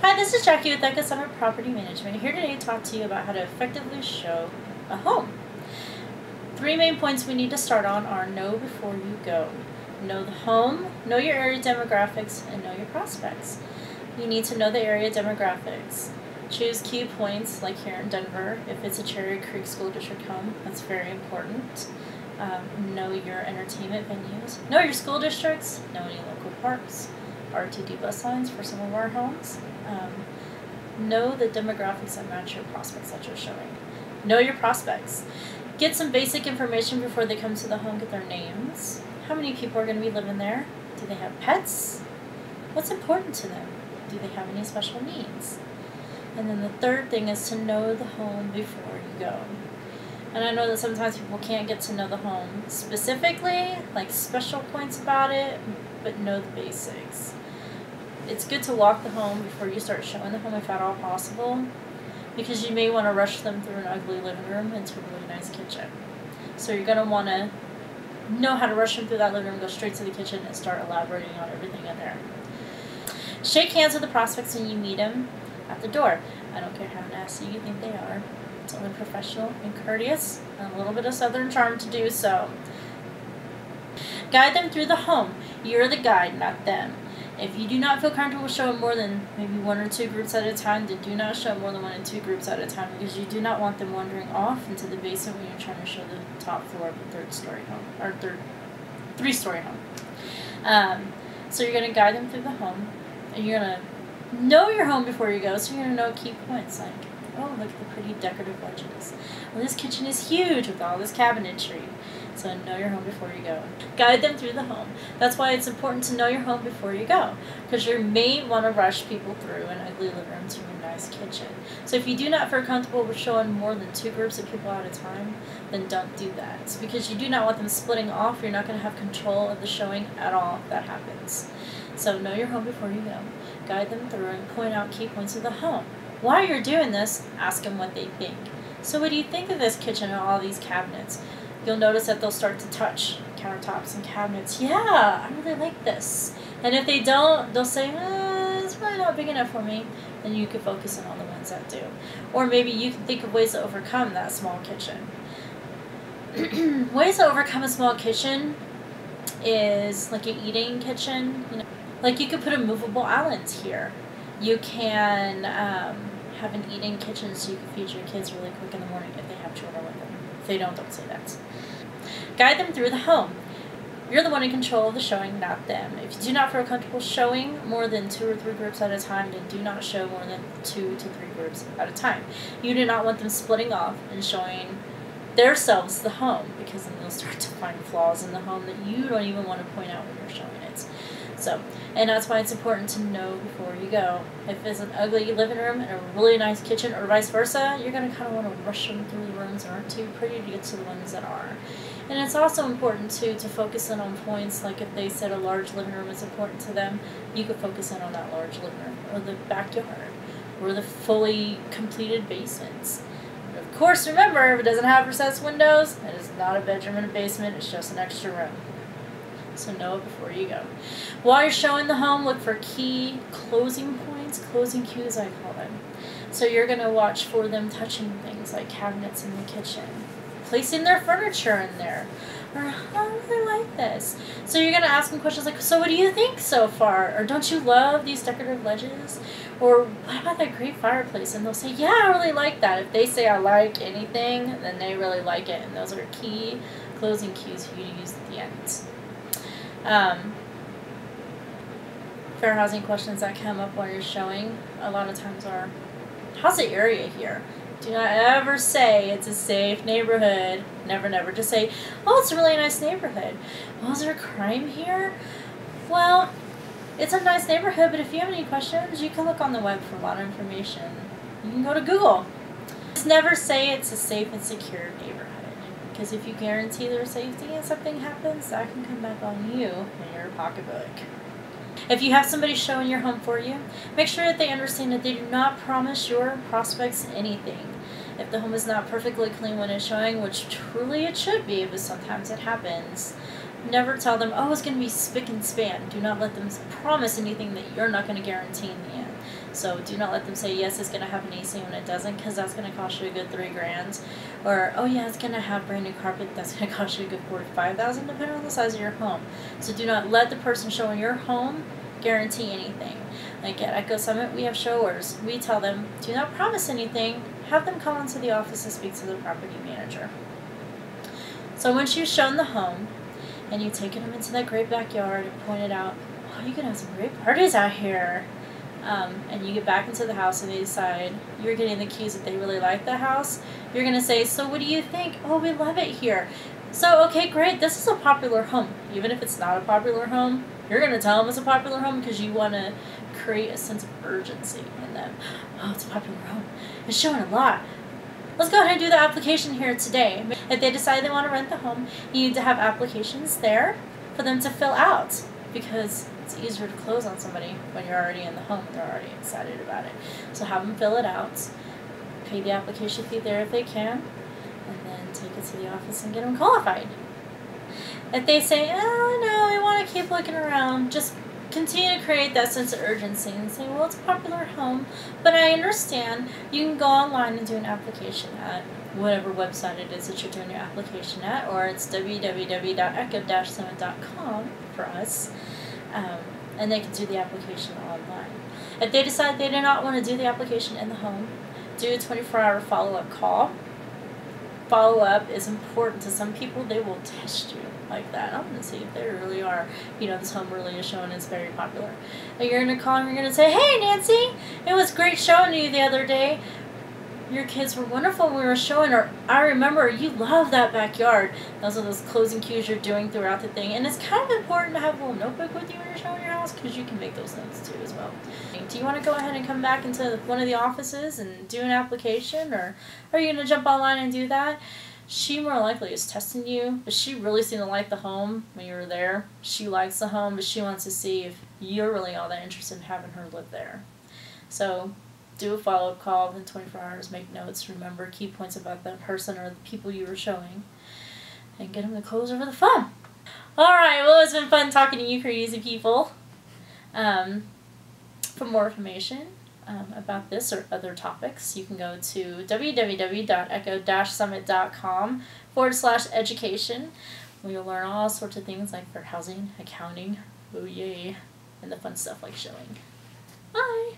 Hi, this is Jackie with Echo Center Property Management. Here today to talk to you about how to effectively show a home. 3 main points we need to start on are know before you go. Know the home, know your area demographics, and know your prospects. You need to know the area demographics. Choose key points, like here in Denver, if it's a Cherry Creek School District home, that's very important. Know your entertainment venues. Know your school districts. Know any local parks. RTD bus lines for some of our homes. Know the demographics that match your prospects that you're showing. Know your prospects. Get some basic information before they come to the home. Get their names. How many people are going to be living there? Do they have pets? What's important to them? Do they have any special needs? And then the third thing is to know the home before you go. And I know that sometimes people can't get to know the home specifically, like special points about it, but know the basics. It's good to walk the home before you start showing the home if at all possible, because you may want to rush them through an ugly living room into a really nice kitchen. So you're going to want to know how to rush them through that living room, go straight to the kitchen, and start elaborating on everything in there. Shake hands with the prospects when you meet them at the door. I don't care how nasty you think they are. It's only professional and courteous, and a little bit of southern charm to do so. Guide them through the home. You're the guide, not them. If you do not feel comfortable showing more than maybe 1 or 2 groups at a time, then do not show more than 1 and 2 groups at a time, because you do not want them wandering off into the basement when you're trying to show the top floor of a 3-story home, or 3-story home. So you're going to guide them through the home, and you're going to know your home before you go, so you're going to know key points like, oh, look at the pretty decorative ledges. Well, this kitchen is huge with all this cabinetry. So know your home before you go. Guide them through the home. That's why it's important to know your home before you go, because you may want to rush people through an ugly living room to a nice kitchen. So if you do not feel comfortable with showing more than 2 groups of people at a time, then don't do that. It's because you do not want them splitting off. You're not going to have control of the showing at all if that happens. So know your home before you go. Guide them through and point out key points of the home. While you're doing this, ask them what they think. So what do you think of this kitchen and all these cabinets? You'll notice that they'll start to touch countertops and cabinets. Yeah, I really like this. And if they don't, they'll say, it's probably not big enough for me. Then you can focus in on the ones that do. Or maybe you can think of ways to overcome that small kitchen. Ways to overcome a small kitchen is like an eating kitchen. You know, like you could put a movable island here. You can have an eating kitchen so you can feed your kids really quick in the morning if they have children with them. If they don't say that. Guide them through the home. You're the one in control of the showing, not them. If you do not feel comfortable showing more than 2 or 3 groups at a time, then do not show more than 2 to 3 groups at a time. You do not want them splitting off and showing themselves the home, because then they'll start to find flaws in the home that you don't even want to point out when you're showing it. So, and that's why it's important to know before you go. If it's an ugly living room and a really nice kitchen, or vice versa, you're going to kind of want to rush them through the rooms that aren't too pretty to get to the ones that are. And it's also important, too, to focus in on points, like if they said a large living room is important to them, you could focus in on that large living room, or the backyard, or the fully completed basements. But of course, remember, if it doesn't have recessed windows, it is not a bedroom in a basement, it's just an extra room. So know it before you go. While you're showing the home, look for key closing points, closing cues I call them. So you're going to watch for them touching things like cabinets in the kitchen, placing their furniture in there, or I really like this. So you're going to ask them questions like, so what do you think so far? Or don't you love these decorative ledges? Or what about that great fireplace? And they'll say, yeah, I really like that. If they say I like anything, then they really like it. And those are key closing cues for you to use at the end. Fair housing questions that come up while you're showing a lot of times are, how's the area here? Do not ever say it's a safe neighborhood. Never, never. Just say, oh, it's a really nice neighborhood. Well, is there crime here? Well, it's a nice neighborhood, but if you have any questions, you can look on the web for a lot of information. You can go to Google. Just never say it's a safe and secure neighborhood. Because if you guarantee their safety and something happens, that can come back on you in your pocketbook. If you have somebody showing your home for you, make sure that they understand that they do not promise your prospects anything. If the home is not perfectly clean when it's showing, which truly it should be, but sometimes it happens, never tell them, oh, it's going to be spick and span. Do not let them promise anything that you're not going to guarantee in the end. So do not let them say, yes, it's going to have an AC when it doesn't, because that's going to cost you a good $3,000. Or, oh yeah, it's going to have brand new carpet, that's going to cost you a good $45,000, depending on the size of your home. So do not let the person showing your home guarantee anything. Like at Echo Summit, we have showers. We tell them, do not promise anything. Have them come into the office and speak to the property manager. So once you've shown the home, and you've taken them into that great backyard and pointed out, oh, you can have some great parties out here. And you get back into the house and they decide you're getting the cues that they really like the house. You're going to say, so what do you think? Oh, we love it here. So, okay, great. This is a popular home. Even if it's not a popular home, you're going to tell them it's a popular home because you want to create a sense of urgency in them. Oh, it's a popular home. It's showing a lot. Let's go ahead and do the application here today. If they decide they want to rent the home, you need to have applications there for them to fill out, because it's easier to close on somebody when you're already in the home and they're already excited about it. So have them fill it out, pay the application fee there if they can, and then take it to the office and get them qualified. If they say, oh no, we want to keep looking around, just continue to create that sense of urgency and say, well, it's a popular home, but I understand you can go online and do an application at whatever website it is that you're doing your application at, or it's www.echo-summit.com for us, and they can do the application online. If they decide they do not want to do the application in the home, do a 24-hour follow-up call. Follow-up is important to some people. They will test you like that. I'm going to see if they really are, this home really is showing it's very popular. And you're going to call and you're going to say, hey, Nancy, it was great showing you the other day. Your kids were wonderful when we were showing, or I remember you love that backyard. Those are those closing cues you're doing throughout the thing. And it's kind of important to have a little notebook with you when you're showing your house, because you can make those notes too as well. Do you want to go ahead and come back into one of the offices and do an application, or are you going to jump online and do that? She more likely is testing you, but she really seemed to like the home when you were there. She likes the home, but she wants to see if you're really all that interested in having her live there. So do a follow-up call within 24 hours, make notes, remember key points about that person or the people you were showing, and get them to close over the phone. Alright, well, it's been fun talking to you crazy people. For more information about this or other topics, you can go to www.echo-summit.com/education, where you'll learn all sorts of things like for housing, accounting, oh yay, and the fun stuff like showing. Bye!